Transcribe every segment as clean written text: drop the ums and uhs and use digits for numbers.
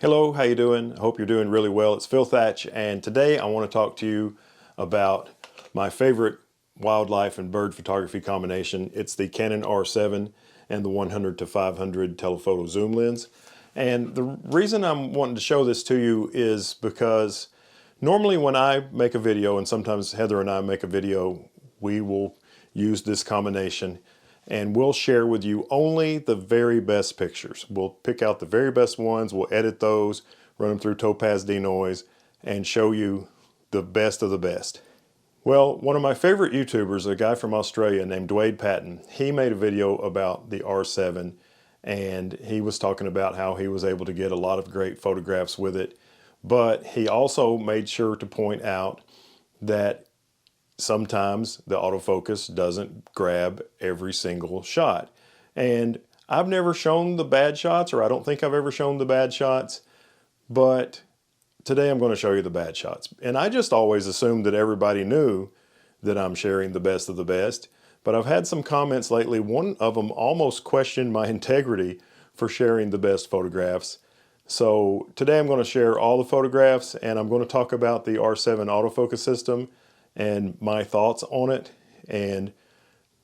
Hello, how you doing? I hope you're doing really well. It's Phil Thatch, and today I want to talk to you about my favorite wildlife and bird photography combination. It's the Canon R7 and the 100 to 500 telephoto zoom lens. And the reason I'm wanting to show this to you is because normally when I make a video, and sometimes Heather and I make a video, we will use this combination and we'll share with you only the very best pictures. We'll pick out the very best ones, we'll edit those, run them through Topaz denoise, and show you the best of the best. Well, one of my favorite YouTubers, a guy from Australia named Dwayne Patton, he made a video about the R7, and he was talking about how he was able to get a lot of great photographs with it, but he also made sure to point out that sometimes the autofocus doesn't grab every single shot. And I've never shown the bad shots, or I don't think I've ever shown the bad shots, but today I'm going to show you the bad shots. And I just always assumed that everybody knew that I'm sharing the best of the best, but I've had some comments lately. One of them almost questioned my integrity for sharing the best photographs. So today I'm going to share all the photographs, and I'm going to talk about the R7 autofocus system and my thoughts on it, and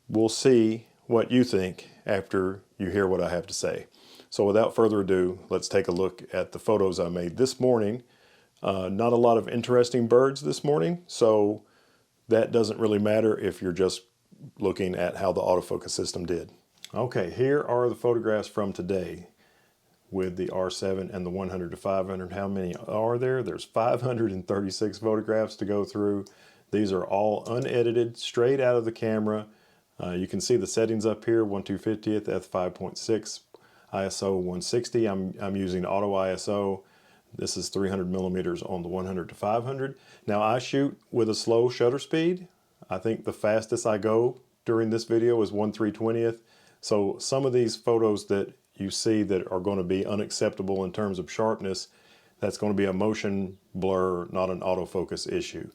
we'll see what you think after you hear what I have to say. So without further ado, let's take a look at the photos I made this morning. Not a lot of interesting birds this morning, so that doesn't really matter if you're just looking at how the autofocus system did. Okay, here are the photographs from today with the R7 and the 100 to 500. How many are there? There's 536 photographs to go through. These are all unedited, straight out of the camera. You can see the settings up here, 1/250th, f5.6, ISO 160. I'm using auto ISO. This is 300 millimeters on the 100 to 500. Now I shoot with a slow shutter speed. I think the fastest I go during this video is 1/320th. So some of these photos that you see that are going to be unacceptable in terms of sharpness, that's going to be a motion blur, not an autofocus issue.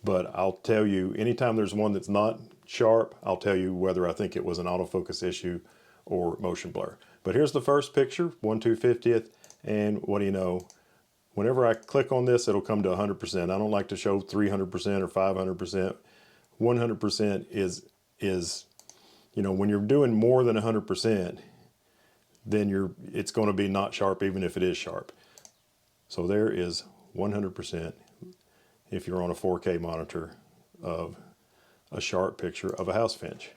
But I'll tell you, anytime there's one that's not sharp, I'll tell you whether I think it was an autofocus issue or motion blur. But here's the first picture, 1/250th, and what do you know? Whenever I click on this, it'll come to 100%. I don't like to show 300% or 500%. 100% is, you know, when you're doing more than 100%, then it's going to be not sharp even if it is sharp. So there is 100%. If you're on a 4K monitor of a sharp picture of a house finch.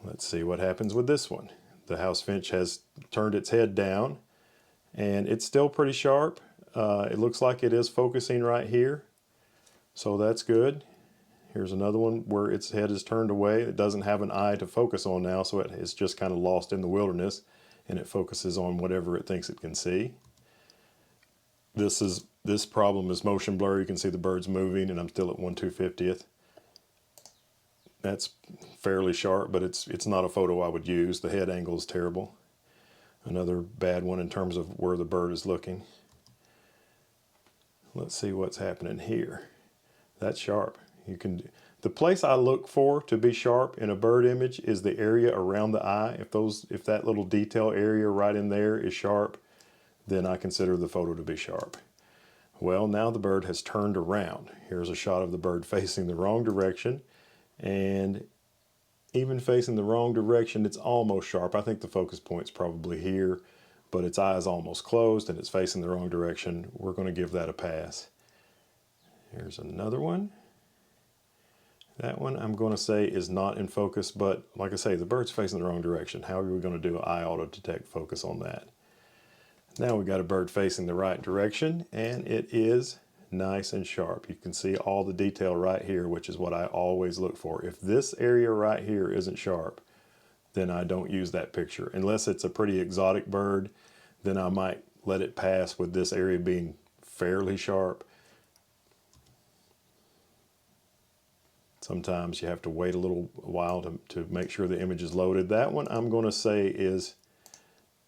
Let's see what happens with this one. The house finch has turned its head down and it's still pretty sharp. It looks like it is focusing right here, so that's good. Here's another one where its head is turned away. It doesn't have an eye to focus on now, so it's just kind of lost in the wilderness and it focuses on whatever it thinks it can see. This problem is motion blur. You can see the birds moving, and I'm still at 1/250th. That's fairly sharp, but it's not a photo I would use. The head angle is terrible. Another bad one in terms of where the bird is looking. Let's see what's happening here. That's sharp. The place I look for to be sharp in a bird image is the area around the eye. If that little detail area right in there is sharp, then I consider the photo to be sharp. Well, now the bird has turned around. Here's a shot of the bird facing the wrong direction, and even facing the wrong direction, it's almost sharp. I think the focus point's probably here, but its eye is almost closed and it's facing the wrong direction. We're going to give that a pass. Here's another one. That one I'm going to say is not in focus, but like I say, the bird's facing the wrong direction. How are we going to do an eye auto detect focus on that? Now we've got a bird facing the right direction, and it is nice and sharp. You can see all the detail right here, which is what I always look for. If this area right here isn't sharp, then I don't use that picture. Unless it's a pretty exotic bird, then I might let it pass with this area being fairly sharp. Sometimes you have to wait a little while to make sure the image is loaded. That one I'm going to say is,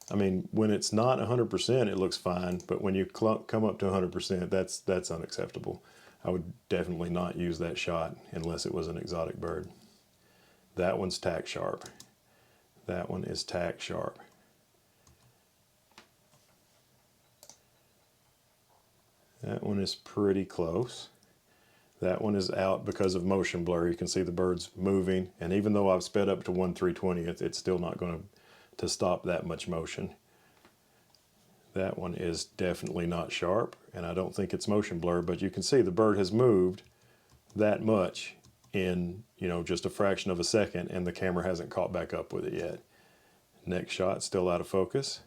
I mean, when it's not 100%, it looks fine, but when you come up to 100%, that's unacceptable. I would definitely not use that shot unless it was an exotic bird. That one's tack sharp. That one is tack sharp. That one is pretty close. That one is out because of motion blur. You can see the bird's moving, and even though I've sped up to 1/320th, it's still not going to stop that much motion. That one is definitely not sharp, and I don't think it's motion blur, but you can see the bird has moved that much in, you know, just a fraction of a second, and the camera hasn't caught back up with it yet. Next shot, still out of focus.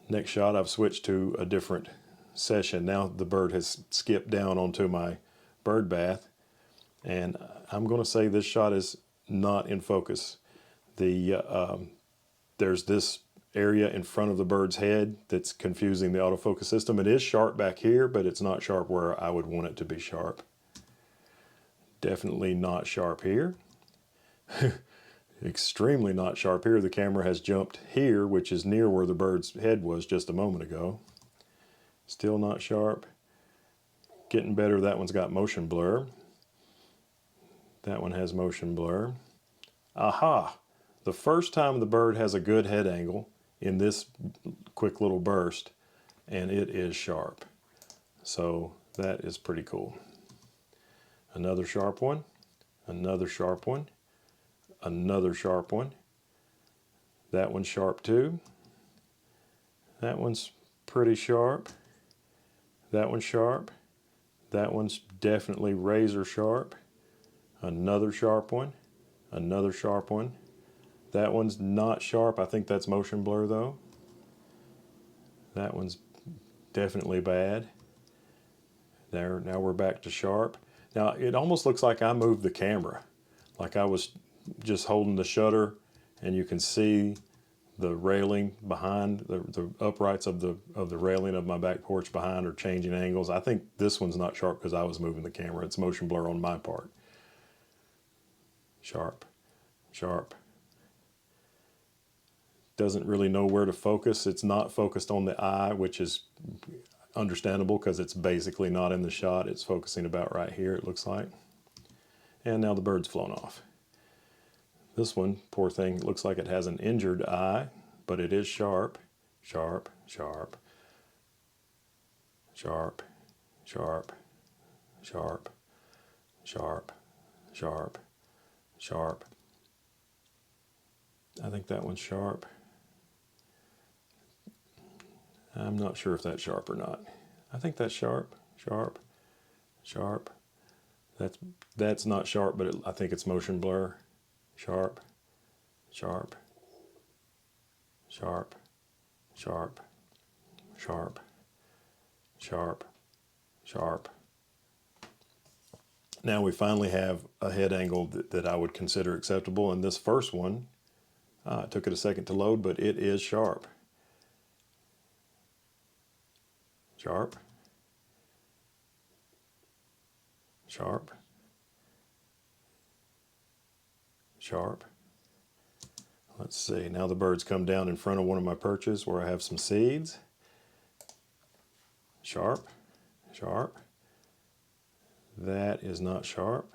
Next shot, I've switched to a different session. Now the bird has skipped down onto my bird bath, and I'm going to say this shot is not in focus. There's this area in front of the bird's head that's confusing the autofocus system. It is sharp back here, but it's not sharp where I would want it to be sharp. Definitely not sharp here. Extremely not sharp here. The camera has jumped here, which is near where the bird's head was just a moment ago. Still not sharp. Getting better. That one's got motion blur. That one has motion blur. Aha! The first time the bird has a good head angle in this quick little burst, and it is sharp. So that is pretty cool. Another sharp one, another sharp one, another sharp one. That one's sharp too. That one's pretty sharp. That one's sharp. That one's definitely razor sharp. Another sharp one, another sharp one. That one's not sharp. I think that's motion blur though. That one's definitely bad. There, now we're back to sharp. Now it almost looks like I moved the camera, like I was just holding the shutter, and you can see the railing behind, the uprights of the railing of my back porch behind are changing angles. I think this one's not sharp because I was moving the camera. It's motion blur on my part. Sharp, sharp. Doesn't really know where to focus. It's not focused on the eye, which is understandable because it's basically not in the shot. It's focusing about right here, it looks like. And now the bird's flown off. This one, poor thing, looks like it has an injured eye, but it is sharp, sharp, sharp, sharp, sharp, sharp, sharp, sharp, sharp. I think that one's sharp. I'm not sure if that's sharp or not. I think that's sharp, sharp, sharp. That's not sharp, but I think it's motion blur. Sharp, sharp, sharp, sharp, sharp, sharp, sharp. Now we finally have a head angle that I would consider acceptable, and this first one, it took it a second to load, but it is sharp. Sharp, sharp, sharp. Let's see, now the bird's come down in front of one of my perches where I have some seeds. Sharp, sharp. That is not sharp.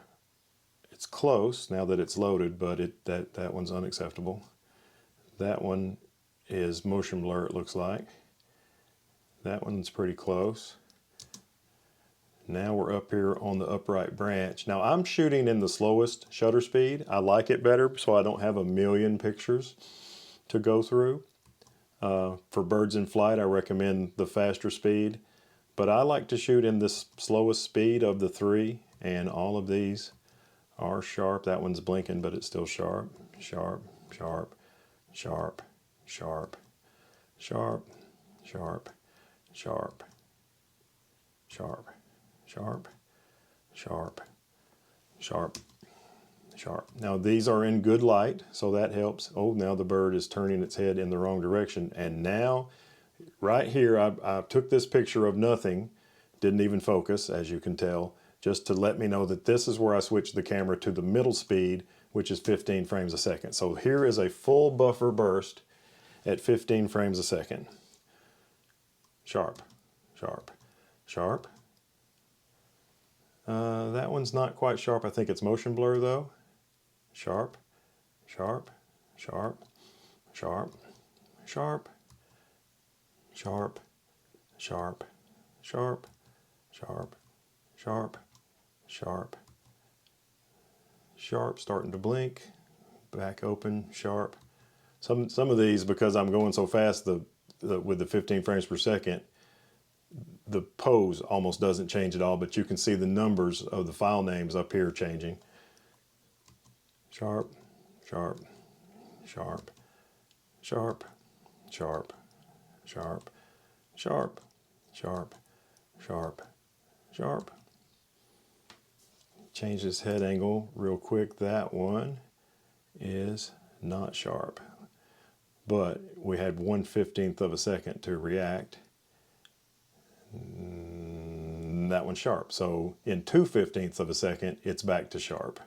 It's close now that it's loaded, but that one's unacceptable. That one is motion blur, it looks like. That one's pretty close. Now we're up here on the upright branch. Now I'm shooting in the slowest shutter speed. I like it better so I don't have a million pictures to go through. For birds in flight, I recommend the faster speed, but I like to shoot in this slowest speed of the three, and all of these are sharp. That one's blinking, but it's still sharp, sharp, sharp, sharp, sharp, sharp, sharp, sharp, sharp, sharp, sharp, sharp, sharp. Now these are in good light, so that helps. Oh, now the bird is turning its head in the wrong direction. And now, right here, I took this picture of nothing, didn't even focus, as you can tell, just to let me know that this is where I switched the camera to the middle speed, which is 15 frames a second. So here is a full buffer burst at 15 frames a second. Sharp, sharp, sharp. That one's not quite sharp. I think it's motion blur though. Sharp, sharp, sharp, sharp, sharp, sharp, sharp, sharp, sharp, sharp, sharp, sharp, starting to blink, back open, sharp. Some of these, because I'm going so fast with the 15 frames per second, the pose almost doesn't change at all, but you can see the numbers of the file names up here changing. Sharp, sharp, sharp, sharp, sharp, sharp, sharp, sharp, sharp, sharp. Change this head angle real quick. That one is not sharp, but we had 1/15 of a second to react. That one's sharp. So in 2/15 of a second, it's back to sharp.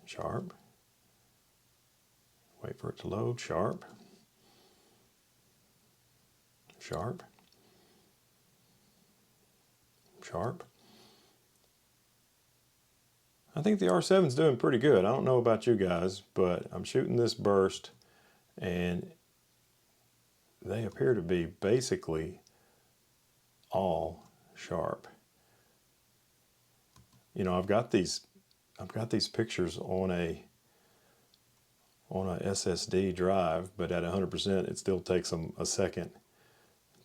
Sharp. Wait for it to load. Sharp. Sharp. Sharp. I think the R7's doing pretty good. I don't know about you guys, but I'm shooting this burst and they appear to be basically all sharp. You know, I've got these pictures on a SSD drive, but at 100% it still takes them a second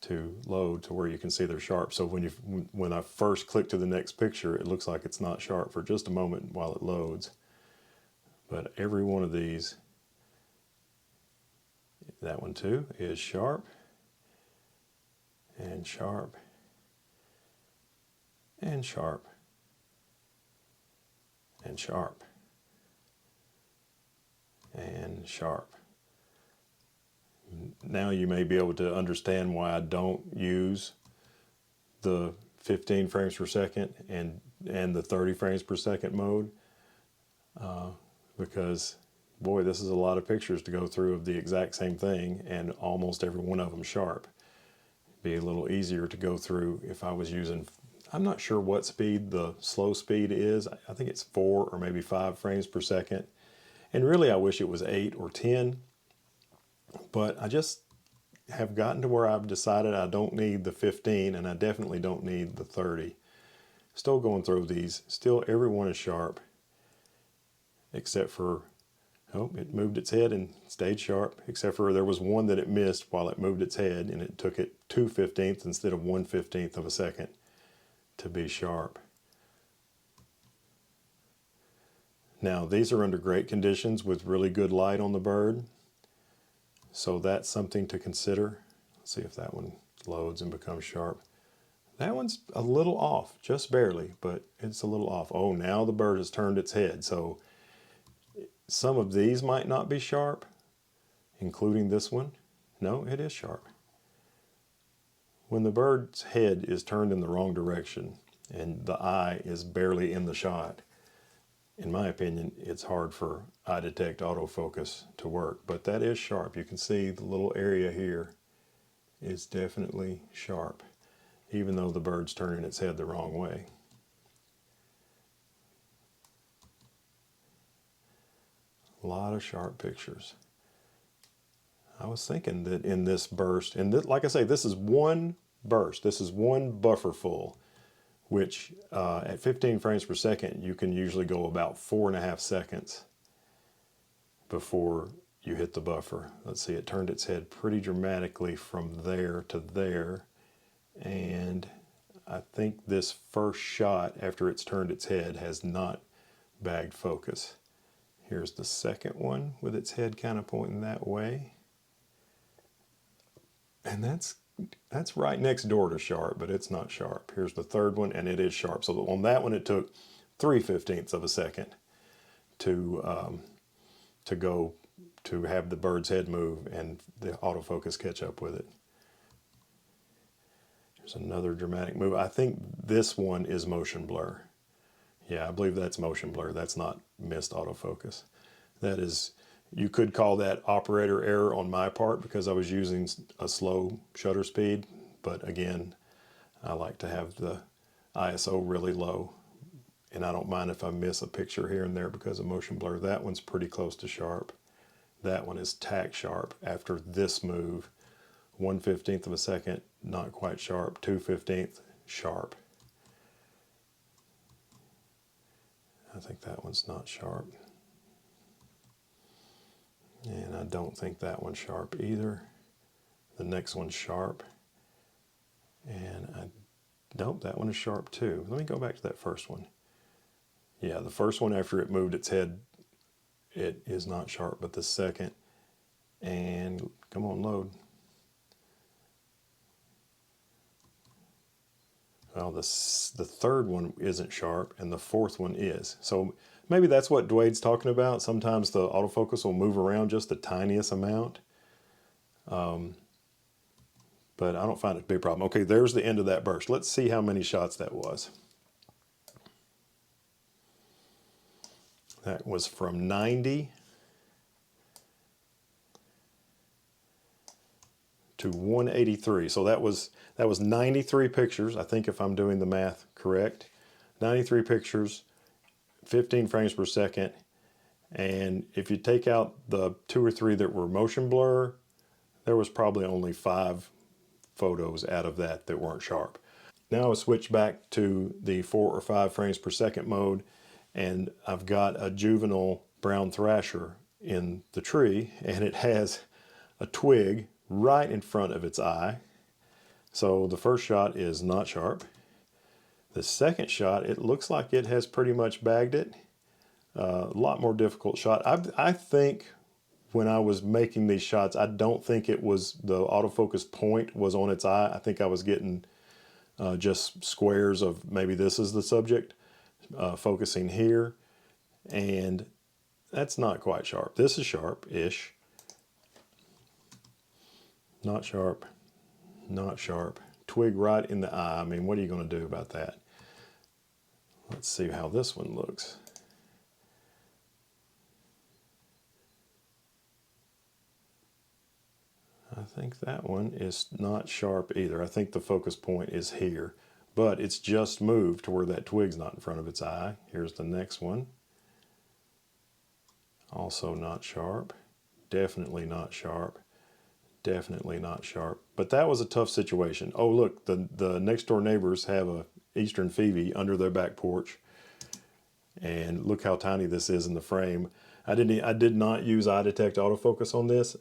to load to where you can see they're sharp. So when I first click to the next picture, it looks like it's not sharp for just a moment while it loads. But every one of these, that one too, is sharp and sharp and sharp and sharp and sharp. Now you may be able to understand why I don't use the 15 frames per second and the 30 frames per second mode, because boy, this is a lot of pictures to go through of the exact same thing, and almost every one of them sharp. Be a little easier to go through if I was using, I'm not sure what speed the slow speed is. I think it's 4 or maybe 5 frames per second. And really I wish it was 8 or 10. But I just have gotten to where I've decided I don't need the 15 and I definitely don't need the 30. Still going through these. Still every one is sharp. Except for, oh, it moved its head and stayed sharp. Except for there was one that it missed while it moved its head, and it took it 2/15 instead of 1/15 of a second to be sharp. Now these are under great conditions with really good light on the bird. So that's something to consider. Let's see if that one loads and becomes sharp. That one's a little off, just barely, but it's a little off. Oh, now the bird has turned its head. So some of these might not be sharp, including this one. No, it is sharp. When the bird's head is turned in the wrong direction and the eye is barely in the shot, in my opinion, it's hard for eye detect autofocus to work, but that is sharp. You can see the little area here is definitely sharp, even though the bird's turning its head the wrong way. A lot of sharp pictures. I was thinking that in this burst, and like I say, this is one burst, this is one buffer full, which at 15 frames per second, you can usually go about 4.5 seconds before you hit the buffer. Let's see, it turned its head pretty dramatically from there to there. And I think this first shot after it's turned its head has not bagged focus. Here's the second one with its head kind of pointing that way. And that's right next door to sharp, but it's not sharp. Here's the third one, and it is sharp. So on that one, it took 3/15 of a second to go to have the bird's head move and the autofocus catch up with it. Here's another dramatic move. I think this one is motion blur. Yeah, I believe that's motion blur. That's not missed autofocus. That is, you could call that operator error on my part because I was using a slow shutter speed. But again, I like to have the ISO really low. And I don't mind if I miss a picture here and there because of motion blur. That one's pretty close to sharp. That one is tack sharp after this move. 1/15 of a second, not quite sharp. 2/15 sharp. I think that one's not sharp. And I don't think that one's sharp either. The next one's sharp. And nope, that one is sharp too. Let me go back to that first one. Yeah, the first one after it moved its head, it is not sharp, but the second, and come on, load. Well, the third one isn't sharp, and the fourth one is. So maybe that's what Dwade's talking about. Sometimes the autofocus will move around just the tiniest amount. But I don't find it to be a problem. Okay, there's the end of that burst. Let's see how many shots that was. That was from 90 to 183. So that was 93 pictures, I think, if I'm doing the math correct. 93 pictures, 15 frames per second. And if you take out the 2 or 3 that were motion blur, there was probably only 5 photos out of that weren't sharp. Now I'll switch back to the 4 or 5 frames per second mode, and I've got a juvenile brown thrasher in the tree, and it has a twig right in front of its eye. So the first shot is not sharp. The second shot, it looks like it has pretty much bagged it. A lot more difficult shot. I think when I was making these shots, I don't think it was the autofocus point was on its eye. I think I was getting just squares of maybe this is the subject, focusing here, and that's not quite sharp. This is sharp-ish. Not sharp, not sharp. Twig right in the eye. I mean, what are you going to do about that? Let's see how this one looks. I think that one is not sharp either. I think the focus point is here, but it's just moved to where that twig's not in front of its eye. Here's the next one. Also not sharp. Definitely not sharp. Definitely not sharp. But that was a tough situation. Oh, look, the next door neighbors have a Eastern Phoebe under their back porch. And look how tiny this is in the frame. I did not use eye detect autofocus on this.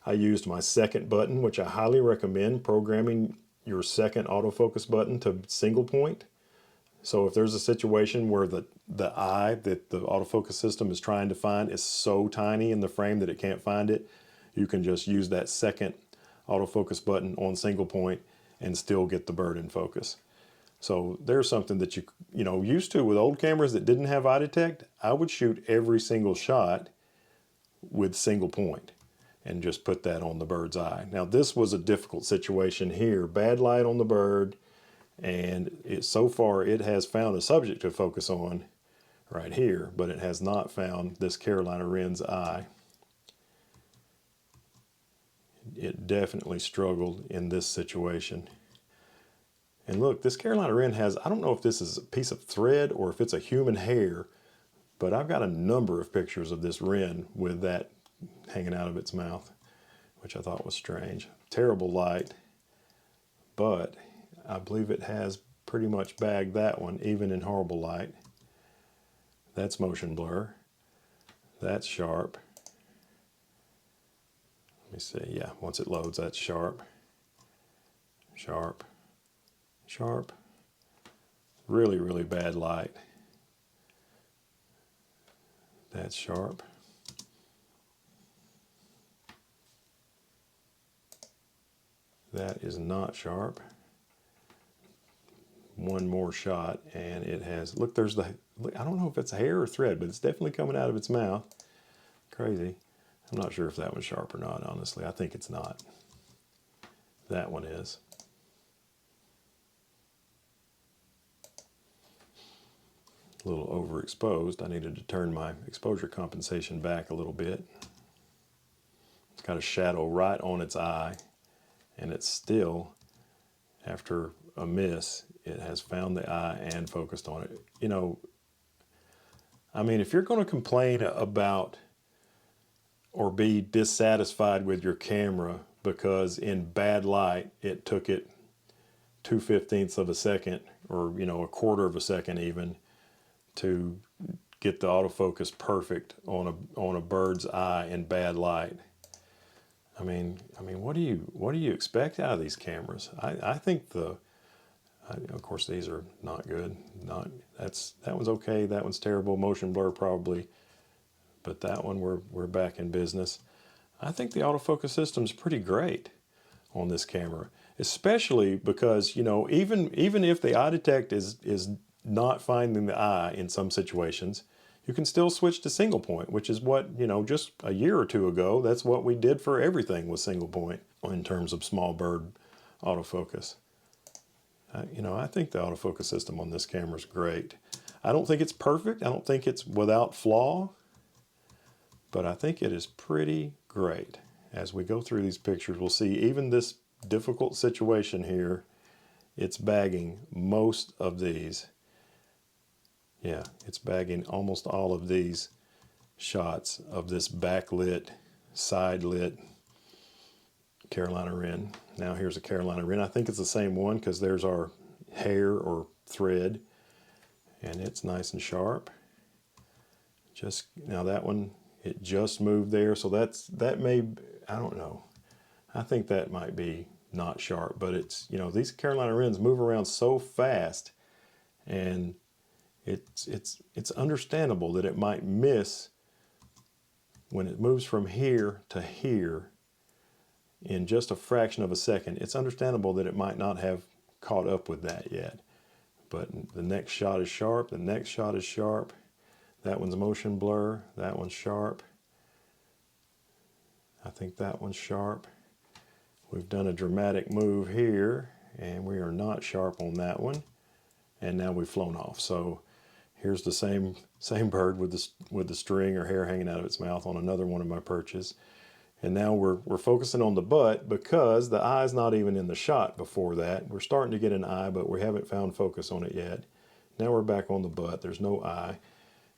I used my second button, which I highly recommend programming your second autofocus button to single point. So if there's a situation where the eye that the autofocus system is trying to find is so tiny in the frame that it can't find it, you can just use that second autofocus button on single point and still get the bird in focus. So there's something that you used to with old cameras that didn't have eye detect. I would shoot every single shot with single point and just put that on the bird's eye. Now this was a difficult situation here. Bad light on the bird, and so far it has found a subject to focus on right here, but it has not found this Carolina wren's eye. It definitely struggled in this situation. And look, this Carolina wren has, I don't know if this is a piece of thread or if it's a human hair, but I've got a number of pictures of this wren with that hanging out of its mouth, which I thought was strange. Terrible light, but I believe it has pretty much bagged that one, even in horrible light. That's motion blur. That's sharp. Let me see, yeah, once it loads, that's sharp. Sharp. Sharp. Really, really bad light. That's sharp. That is not sharp. One more shot and it has, look, there's the, look, I don't know if it's hair or thread, but it's definitely coming out of its mouth. Crazy. I'm not sure if that one's sharp or not, honestly. I think it's not. That one is. A little overexposed. I needed to turn my exposure compensation back a little bit. It's got a shadow right on its eye, and it's still, after a miss, it has found the eye and focused on it. You know, I mean, if you're going to complain about or be dissatisfied with your camera because in bad light it took it 2/15 of a second, or a quarter of a second even, to get the autofocus perfect on a bird's eye in bad light. I mean, what do you expect out of these cameras? I think of course these are not good. That one's okay. That one's terrible. Motion blur probably, but that one we're back in business. I think the autofocus system's pretty great on this camera, especially because, you know, even if the eye detect is not finding the eye in some situations, you can still switch to single point, which is what, you know, just a year or two ago, that's what we did for everything was single point in terms of small bird autofocus. You know, I think the autofocus system on this camera is great. I don't think it's perfect. I don't think it's without flaw, but I think it is pretty great. As we go through these pictures, we'll see even this difficult situation here, it's bagging most of these. Yeah, it's bagging almost all of these shots of this backlit, side lit Carolina wren. Now here's a Carolina wren. I think it's the same one because there's our hair or thread, and it's nice and sharp. Just now that one, it just moved there, so that may, I don't know. I think that might be not sharp, but it's, you know, these Carolina wrens move around so fast, and it's understandable that it might miss when it moves from here to here in just a fraction of a second. It's understandable that it might not have caught up with that yet. But the next shot is sharp, the next shot is sharp. That one's motion blur, that one's sharp. I think that one's sharp. We've done a dramatic move here, and we are not sharp on that one. And now we've flown off. So here's the same bird with the string or hair hanging out of its mouth on another one of my perches. And now we're focusing on the butt because the eye's not even in the shot before that. We're starting to get an eye, but we haven't found focus on it yet. Now we're back on the butt. There's no eye.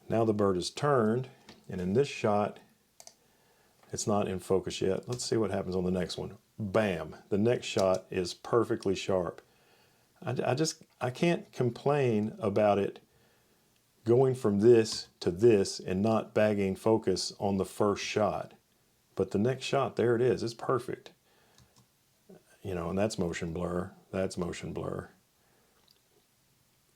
Now the bird is turned, and in this shot, it's not in focus yet. Let's see what happens on the next one. Bam! The next shot is perfectly sharp. I can't complain about it going from this to this and not bagging focus on the first shot. But the next shot, there it is. It's perfect. You know, and that's motion blur. That's motion blur.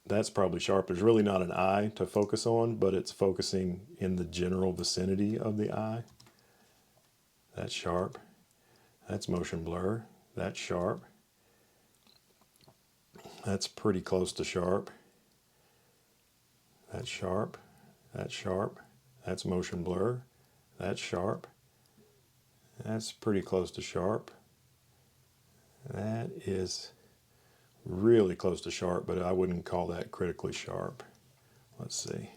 That's probably sharp. There's really not an eye to focus on, but it's focusing in the general vicinity of the eye. That's sharp. That's motion blur. That's sharp. That's pretty close to sharp. That's sharp. That's sharp. That's motion blur. That's sharp. That's pretty close to sharp. That is really close to sharp, but I wouldn't call that critically sharp. Let's see.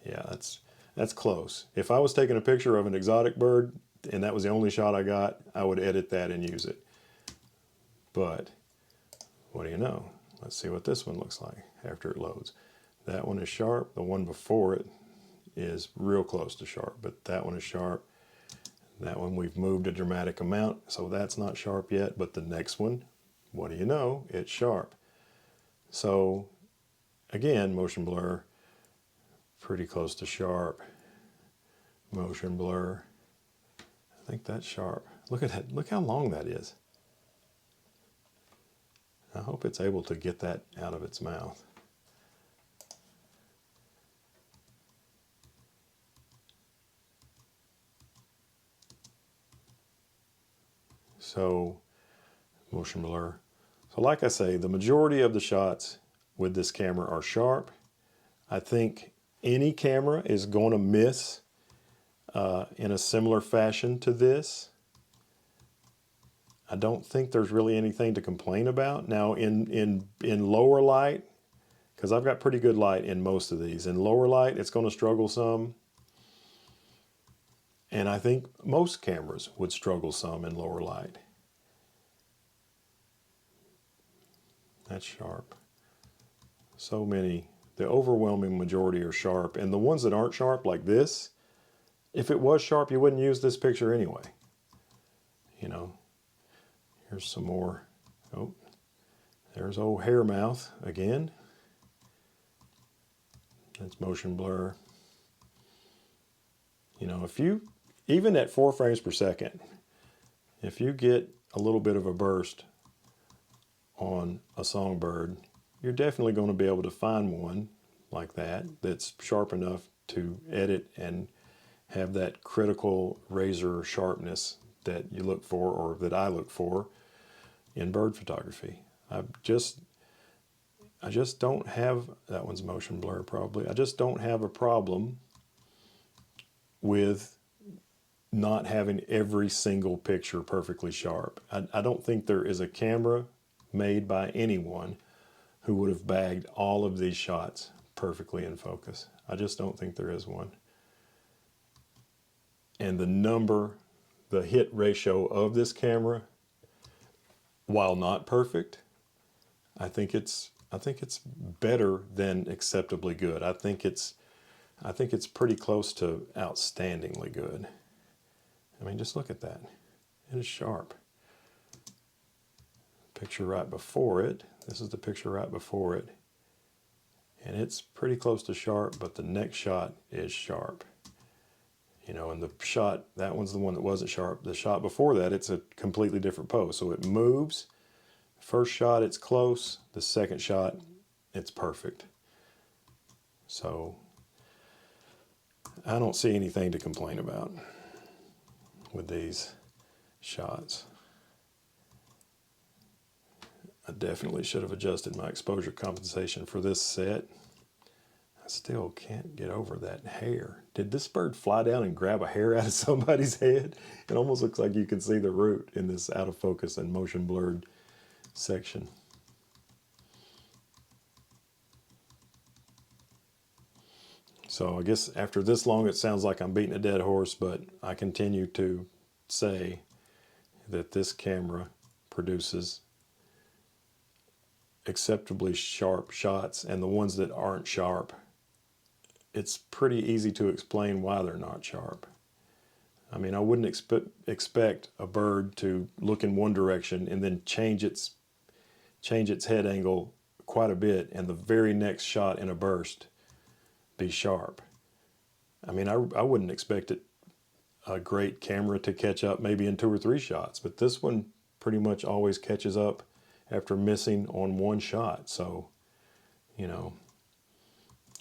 Yeah, that's close. If I was taking a picture of an exotic bird and that was the only shot I got, I would edit that and use it. But what do you know? Let's see what this one looks like after it loads. That one is sharp. The one before it is real close to sharp, but that one is sharp. That one we've moved a dramatic amount, so that's not sharp yet, but the next one, what do you know? It's sharp. So again, motion blur, pretty close to sharp. Motion blur, I think that's sharp. Look at that, look how long that is. I hope it's able to get that out of its mouth. So, motion blur. So like I say, the majority of the shots with this camera are sharp. I think any camera is going to miss in a similar fashion to this. I don't think there's really anything to complain about. Now in lower light, because I've got pretty good light in most of these, in lower light it's going to struggle some. And I think most cameras would struggle some in lower light. That's sharp. So many, the overwhelming majority are sharp. And the ones that aren't sharp, like this, if it was sharp, you wouldn't use this picture anyway. You know, here's some more. Oh, there's old hair mouth again. That's motion blur. You know, if you, even at 4 frames per second, if you get a little bit of a burst on a songbird, you're definitely going to be able to find one like that that's sharp enough to edit and have that critical razor sharpness that you look for, or that I look for in bird photography. I just don't have, that one's motion blur probably, I just don't have a problem with not having every single picture perfectly sharp. I don't think there is a camera made by anyone who would have bagged all of these shots perfectly in focus. I just don't think there is one. And the hit ratio of this camera, while not perfect, I think it's better than acceptably good. I think it's pretty close to outstandingly good. I mean, just look at that. It is sharp. Picture right before it. This is the picture right before it. And it's pretty close to sharp, but the next shot is sharp. You know, and the shot, that one's the one that wasn't sharp. The shot before that, it's a completely different pose. So it moves. First shot, it's close. The second shot, it's perfect. So I don't see anything to complain about with these shots. I definitely should have adjusted my exposure compensation for this set. I still can't get over that hair. Did this bird fly down and grab a hair out of somebody's head? It almost looks like you can see the root in this out of focus and motion blurred section. So I guess after this long it sounds like I'm beating a dead horse, but I continue to say that this camera produces acceptably sharp shots, and the ones that aren't sharp, it's pretty easy to explain why they're not sharp. I mean, I wouldn't expect a bird to look in one direction and then change its head angle quite a bit, and the very next shot in a burst be sharp. I mean, I wouldn't expect a great camera to catch up maybe in 2 or 3 shots, but this one pretty much always catches up after missing on one shot. So, you know,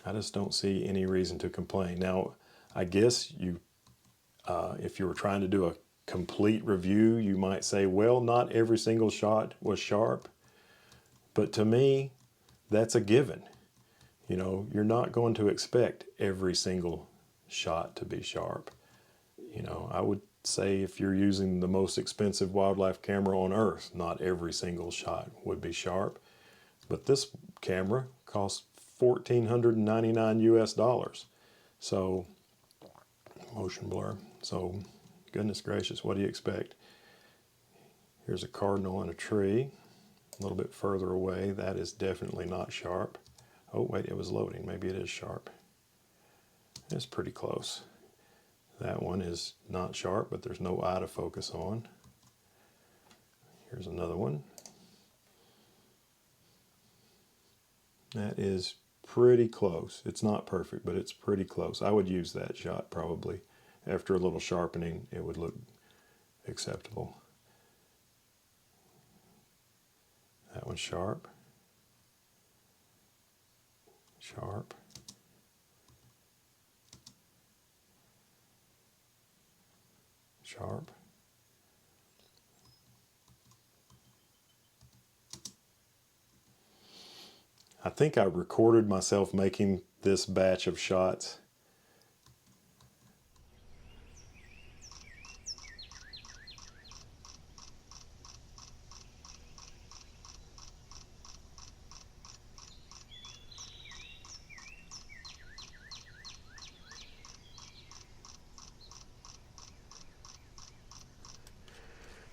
I just don't see any reason to complain. Now, I guess if you were trying to do a complete review, you might say, well, not every single shot was sharp. But to me, that's a given. You know, you're not going to expect every single shot to be sharp. You know, I would say if you're using the most expensive wildlife camera on earth, not every single shot would be sharp. But this camera costs $1,499 US. So, motion blur. So, goodness gracious, what do you expect? Here's a cardinal in a tree, a little bit further away. That is definitely not sharp. Oh, wait, it was loading. Maybe it is sharp. It's pretty close. That one is not sharp, but there's no eye to focus on. Here's another one. That is pretty close. It's not perfect, but it's pretty close. I would use that shot probably. After a little sharpening, it would look acceptable. That one's sharp. Sharp. Sharp. I think I recorded myself making this batch of shots.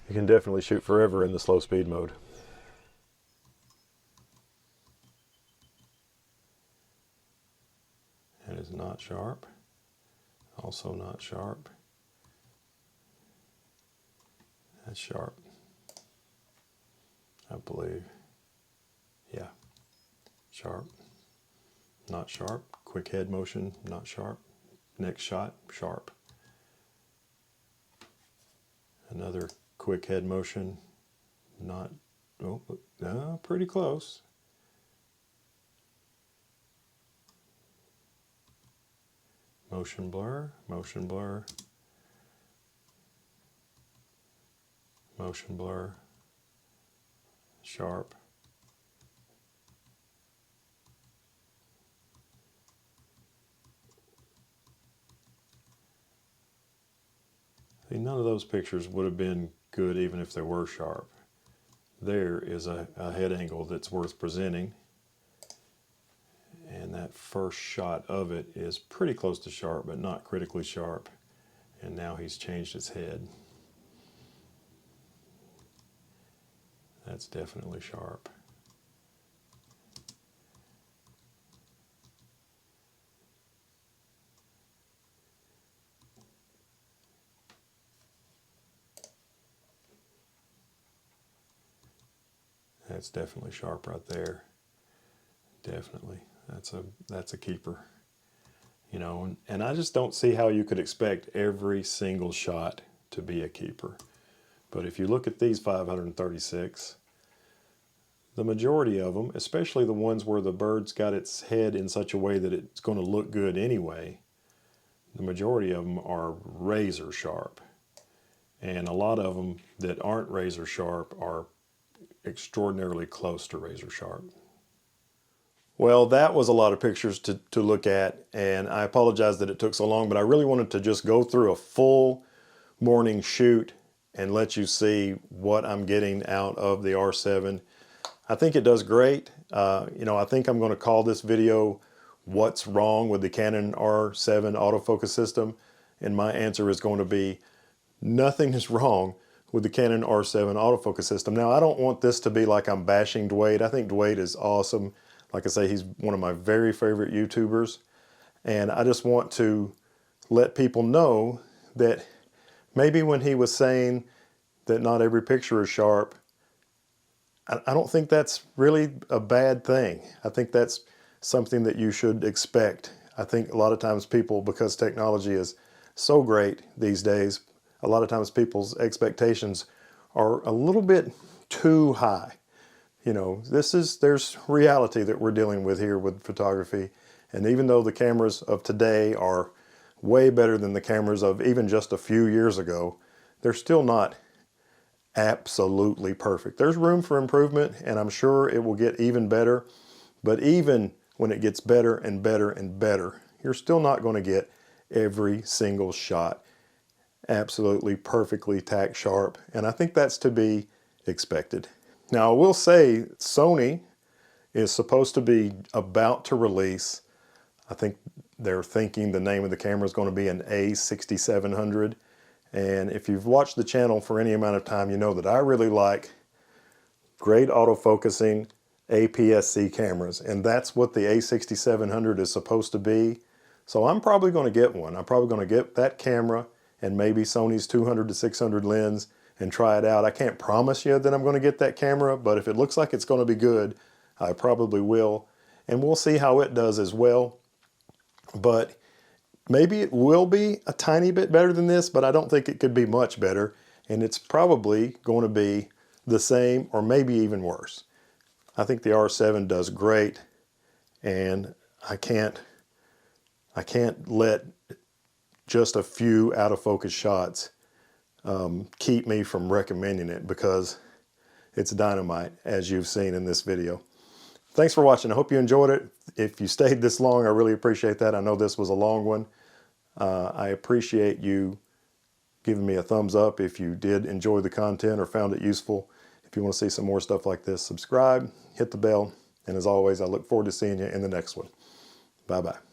You can definitely shoot forever in the slow speed mode. That is not sharp. Also not sharp. That's sharp, I believe. Yeah, sharp. Not sharp. Quick head motion, not sharp. Next shot, sharp. Another quick head motion. Not, oh, no, pretty close. Motion blur, motion blur, motion blur, sharp. See, none of those pictures would have been good even if they were sharp. There is a head angle that's worth presenting. And that first shot of it is pretty close to sharp, but not critically sharp. And now he's changed his head. That's definitely sharp. That's definitely sharp right there. Definitely. That's a keeper. You know, and I just don't see how you could expect every single shot to be a keeper. But if you look at these 536, the majority of them, especially the ones where the bird's got its head in such a way that it's going to look good anyway, the majority of them are razor sharp. And a lot of them that aren't razor sharp are extraordinarily close to razor sharp. Well, that was a lot of pictures to look at, and I apologize that it took so long, but I really wanted to just go through a full morning shoot and let you see what I'm getting out of the R7. I think it does great. You know, I think I'm going to call this video "What's Wrong with the Canon R7 Autofocus System?" And my answer is going to be nothing is wrong with the Canon R7 autofocus system. Now, I don't want this to be like I'm bashing Dwayne. I think Dwayne is awesome. Like I say, he's one of my very favorite YouTubers. And I just want to let people know that maybe when he was saying that not every picture is sharp, I don't think that's really a bad thing. I think that's something that you should expect. I think a lot of times people, because technology is so great these days, a lot of times people's expectations are a little bit too high. You know, there's reality that we're dealing with here with photography. And even though the cameras of today are way better than the cameras of even just a few years ago, they're still not absolutely perfect. There's room for improvement, and I'm sure it will get even better. But even when it gets better and better and better, you're still not going to get every single shot absolutely perfectly tack sharp, and I think that's to be expected. Now, I will say Sony is supposed to be about to release, I think they're thinking the name of the camera is going to be an A6700, and if you've watched the channel for any amount of time, you know that I really like great autofocusing APS-C cameras, and that's what the A6700 is supposed to be. So I'm probably going to get one. I'm probably going to get that camera and maybe Sony's 200 to 600 lens and try it out. I can't promise you that I'm going to get that camera, but if it looks like it's going to be good, I probably will. And we'll see how it does as well. But maybe it will be a tiny bit better than this, but I don't think it could be much better. And it's probably going to be the same or maybe even worse. I think the R7 does great, and I can't let just a few out of focus shots keep me from recommending it, because it's dynamite, as you've seen in this video. Thanks for watching. I hope you enjoyed it. If you stayed this long, I really appreciate that. I know this was a long one. I appreciate you giving me a thumbs up if you did enjoy the content or found it useful. If you want to see some more stuff like this, subscribe, hit the bell, and as always, I look forward to seeing you in the next one. Bye-bye.